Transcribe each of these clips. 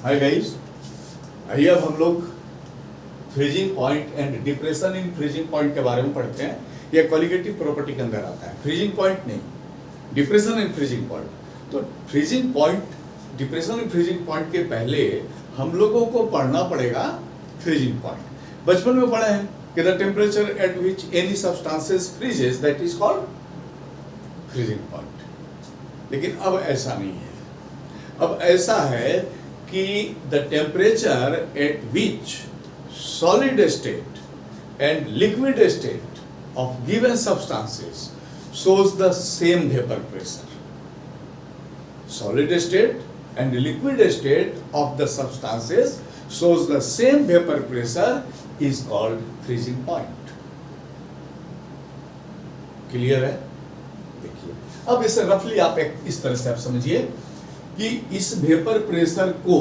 Hi guys, आइए अब हम लोग freezing point and depression in freezing point के बारे में पढ़ते हैं। यह क्वालिटेटिव प्रॉपर्टी के अंदर आता है, फ्रीजिंग पॉइंट नहीं, डिप्रेशन इन फ्रीजिंग पॉइंट। तो freezing point, depression in freezing point के पहले हम लोगों को पढ़ना पड़ेगा फ्रीजिंग पॉइंट। बचपन में पढ़े हैं कि the temperature at which any substances freezes that is called freezing point. लेकिन अब ऐसा नहीं है। अब ऐसा है कि the temperature at which solid state and liquid state of given substances shows the same vapor pressure. Solid state and liquid state of the substances shows the same vapor pressure is called freezing point. Clear है? देखिए, अब इसे रफली आप एक इस तरह से आप समझिए कि इस वेपर प्रेशर को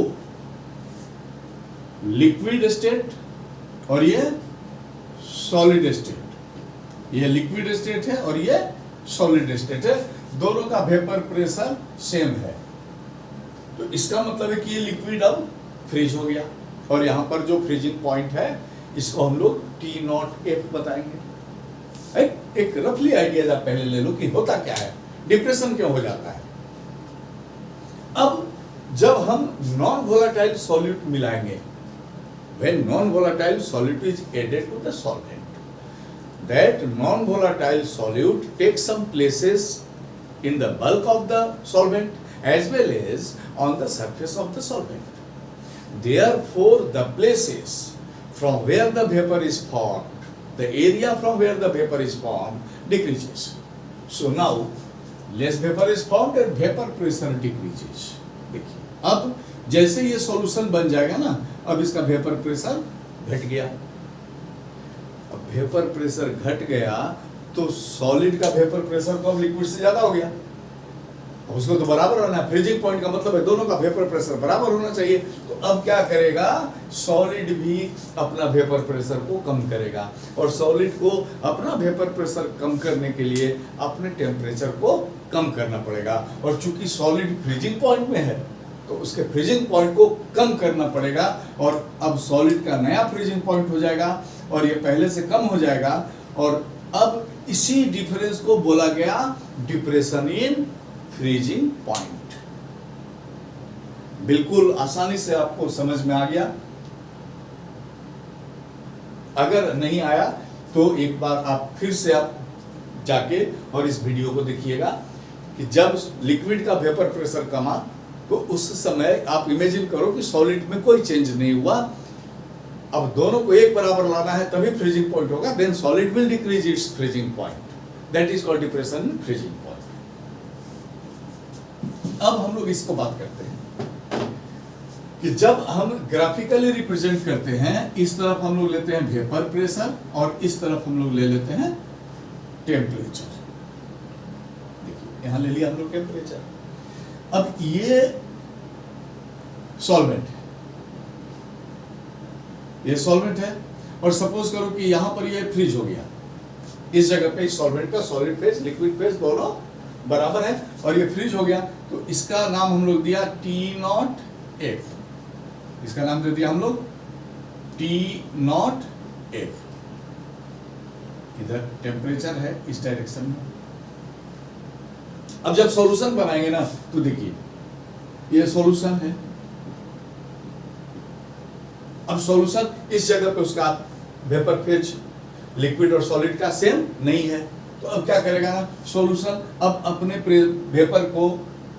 लिक्विड स्टेट और ये सॉलिड स्टेट, ये लिक्विड स्टेट है और ये सॉलिड स्टेट है, दोनों का वेपर प्रेशर सेम है। तो इसका मतलब है कि ये लिक्विड अब फ्रीज हो गया और यहां पर जो फ्रीजिंग पॉइंट है इसको हम लोग T0F बताएंगे। एक रफली आइडिया आप पहले ले लो कि होता क्या है, डिप्रेशन क्यों हो जाता है। अब जब हम नॉन वोलेटाइल सॉल्यूट मिलाएंगे, when non-volatile solute is added to the solvent, that non-volatile solute takes some places in the bulk of the solvent as well as on the surface of the solvent. Therefore, the places from where the vapor is formed, the area from where the vapor is formed decreases. So now, less vapor is formed and vapor pressure decreases. देखिए, अब जैसे ये solution बन जाएगा ना, अब इसका vapour pressure घट गया। अब वेपर प्रेशर घट गया तो सॉलिड का वेपर प्रेशर तो अब लिक्विड से ज्यादा हो गया। अब उसको तो बराबर होना है, फ्रीजिंग पॉइंट का मतलब है दोनों का वेपर प्रेशर बराबर होना चाहिए। तो अब क्या करेगा, सॉलिड भी अपना वेपर प्रेशर को कम करेगा और सॉलिड को अपना वेपर प्रेशर कम करने के लिए अपने टेम्परेचर को कम करना पड़ेगा। और चूंकि सॉलिड फ्रीजिंग पॉइंट में है तो उसके फ्रीजिंग पॉइंट को कम करना पड़ेगा और अब सॉलिड का नया फ्रीजिंग पॉइंट हो जाएगा और ये पहले से कम हो जाएगा। और अब इसी डिफरेंस को बोला गया डिप्रेशन इन फ्रीजिंग पॉइंट। बिल्कुल आसानी से आपको समझ में आ गया। अगर नहीं आया तो एक बार आप फिर से आप जाके और इस वीडियो को देखिएगा कि जब लिक्विड का वेपर प्रेशर कमा तो उस समय आप इमेजिन करो कि सॉलिड में कोई चेंज नहीं हुआ। अब दोनों को एक बराबर लाना है तभी फ्रीजिंग पॉइंट होगा। Then solid will decrease its freezing point, that is called depression in freezing point. अब हम लोग इसको बात करते हैं कि जब हम ग्राफिकली रिप्रेजेंट करते हैं, इस तरफ हम लोग लेते हैं वेपर प्रेशर और इस तरफ हम लोग ले लेते हैं टेम्परेचर। देखिए यहां ले लिया हम लोग टेम्परेचर। अब ये सॉल्वेंट है, ये सॉल्वेंट है और सपोज करो कि यहां पर ये फ्रीज हो गया। इस जगह पे सॉल्वेंट का सॉलिड फेज लिक्विड फेज दोनों बराबर है और ये फ्रीज हो गया। तो इसका नाम हम लोग दिया T0F। इसका नाम दे दिया हम लोग T0F। इधर टेम्परेचर है इस डायरेक्शन में। अब जब सॉल्यूशन बनाएंगे ना तो देखिए ये सॉल्यूशन है। अब सॉल्यूशन इस जगह पे उसका वेपर फेज लिक्विड और सॉलिड का सेम नहीं है। तो अब क्या करेगा ना सॉल्यूशन, अब अपने वेपर को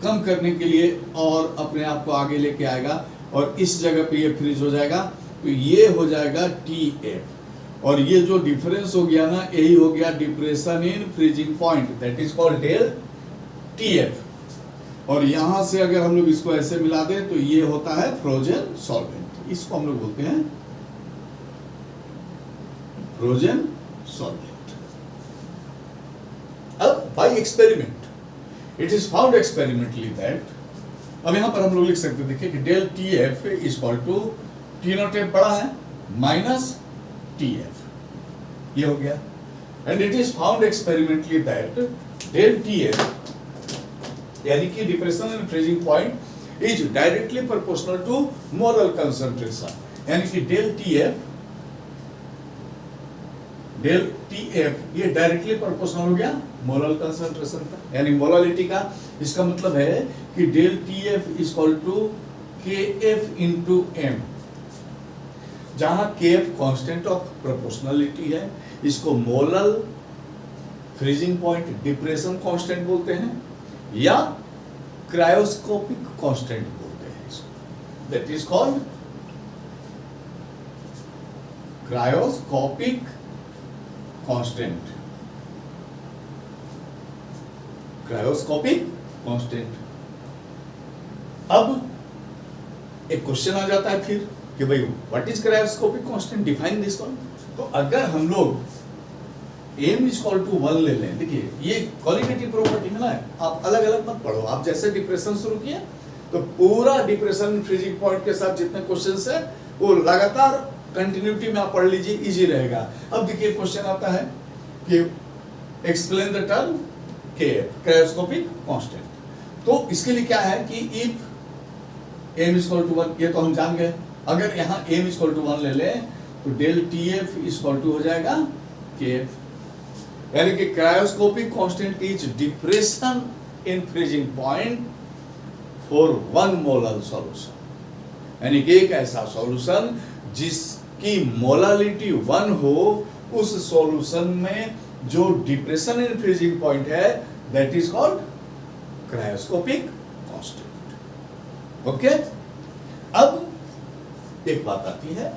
कम करने के लिए और अपने आप को आगे लेके आएगा और इस जगह पे ये फ्रीज हो जाएगा। तो ये हो जाएगा TF और ये जो डिफरेंस हो गया ना यही हो गया depression in freezing point, that is called del TF। और यहां से अगर हम लोग इसको ऐसे मिला दें तो ये होता है फ्रोजन सॉल्वेंट। इसको हम लोग बोलते हैं फ्रोजन सॉल्वेंट। अब by experiment it is found experimentally that, अब यहां पर हम लोग लिख सकते हैं, देखिए कि del TF is equal to T0F बड़ा है माइनस TF, ये हो गया। And it is found experimentally that del TF यानी कि depression in freezing point is directly proportional to molar concentration, यानी कि डेल टीएफ ये डायरेक्टली प्रोपोर्शनल हो गया मोलर कंसंट्रेशन का, यानी मोलालिटी का। इसका मतलब है कि del TF is equal to KF into M, जहां केएफ कांस्टेंट ऑफ प्रोपोर्शनलिटी है, इसको molar freezing point depression constant बोलते हैं या क्रायोस्कोपिक कांस्टेंट बोलते हैं इसको। That is called cryoscopic constant, cryoscopic constant. अब एक क्वेश्चन आ जाता है फिर कि भाई what is cryoscopic constant, define this one. तो अगर हम लोग m इज इक्वल टू 1 ले लें, देखिए ये क्वालिटेटिव प्रॉपर्टी है ना, आप अलग अलग मत पढ़ो। आप जैसे डिप्रेशन शुरू किए तो पूरा डिप्रेशन फ्रीजिंग पॉइंट के साथ जितने क्वेश्चंस है वो लगातार कंटिन्यूटी में आप पढ़ लीजिए, इजी रहेगा। अब देखिए क्वेश्चन आता है कि explain the term KF, cryoscopic constant. तो इसके लिए क्या है कि if m is equal to 1, ये तो हम जान गए। अगर यहाँ m इज इक्वल टू 1 ले लें तो del TF is equal to हो जाएगा केएफ, यानी कि cryoscopic constant is depression in freezing point for 1 molar solution, यानी कि एक ऐसा सॉल्यूशन जिसकी मोलालिटी 1 हो, उस सॉल्यूशन में जो डिप्रेशन इन फ्रीजिंग पॉइंट है that is called cryoscopic constant. Okay, अब एक बात आती है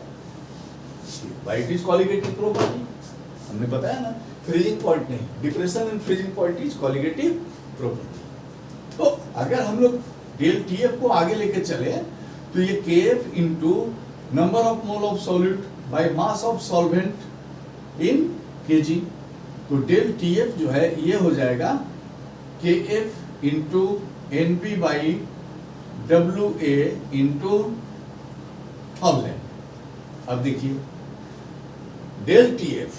why it is colligative property. हमने बताया ना, फ्रीजिंग पॉइंट नहीं, depression in freezing point is colligative property. तो अगर हम लोग डेल टीएफ को आगे लेके चले तो ये KF into number of mole of solute by mass of solvent in KG, तो डेल टीएफ जो है ये हो जाएगा KF into NP by W A into 1000। अब देखिए del TF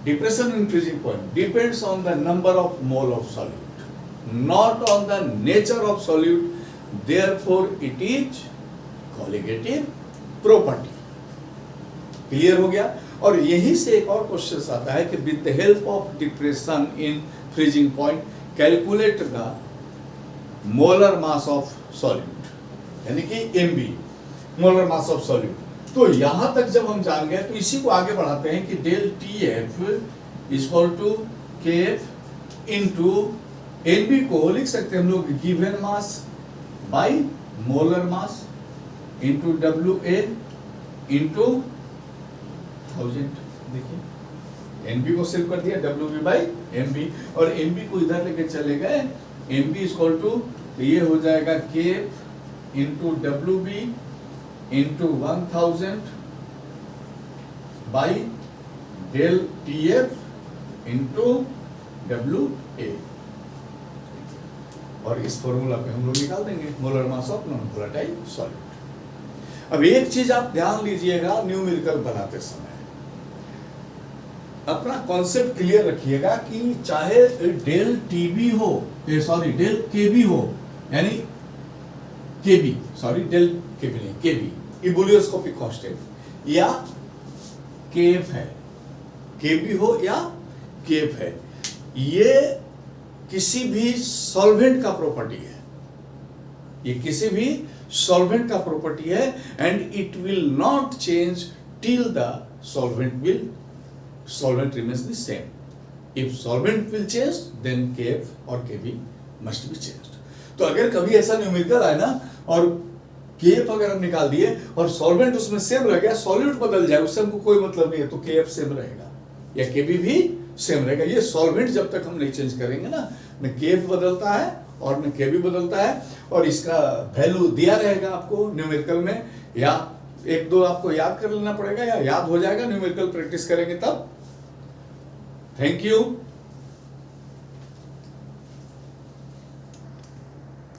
depression in freezing point depends on the number of mole of solute, not on the nature of solute, therefore it is colligative property. Clear हो गया। और यहीं से एक और question आता है कि with the help of depression in freezing point calculate the molar mass of solute, यानी कि MB, molar mass of solute. तो यहां तक जब हम जान गए तो इसी को आगे बढ़ाते हैं कि del TF is equal to KF into NB को लिख सकते हैं हम लोग given mass by molar mass into W A into 1000। देखिए एनबी को सिर्फ कर दिया डब्ल्यू बी बाई एमबी, और एमबी को इधर लेके चले गए, एमबी इज इक्वल टू, तो ये हो जाएगा KF into W B into 1000 by del TF into W A, और इस फॉर्मूला पे हम लोग निकाल देंगे molar mass of non volatile solute. अब एक चीज आप ध्यान लीजिएगा न्यूमेरिकल बनाते समय, अपना कॉन्सेप्ट क्लियर रखिएगा कि चाहे डेल टीबी हो, सॉरी डेल केबी हो, यानी केबी, सॉरी डेल केबी नहीं, केबी इबुलियोस्कोपिक कांस्टेंट, या केएफ है, केबी हो या केएफ है, ये किसी भी सॉल्वेंट का प्रॉपर्टी है, ये किसी भी सॉल्वेंट का प्रॉपर्टी है, and it will not change till the solvent remains the same. If solvent will change, then KF और KB must be changed. तो अगर कभी ऐसा न्यूमेरिकल आए ना और KF अगर हम निकाल दिए और सॉल्वेंट उसमें सेम रह गया, सॉल्यूट बदल जाए, उससे हमको कोई मतलब नहीं है, तो KF सेम रहेगा या KB भी सेम रहेगा। ये सॉल्वेंट जब तक हम नहीं चेंज करेंगे ना, न KF बदलता है और न KB बदलता है, और इसका वैल्यू दिया रहेगा आपको न्यूमेरिकल में, या एक दो आपको याद कर लेना पड़ेगा या याद हो जाएगा, न्यूमेरिकल प्रैक्टिस करेंगे तब। Thank you.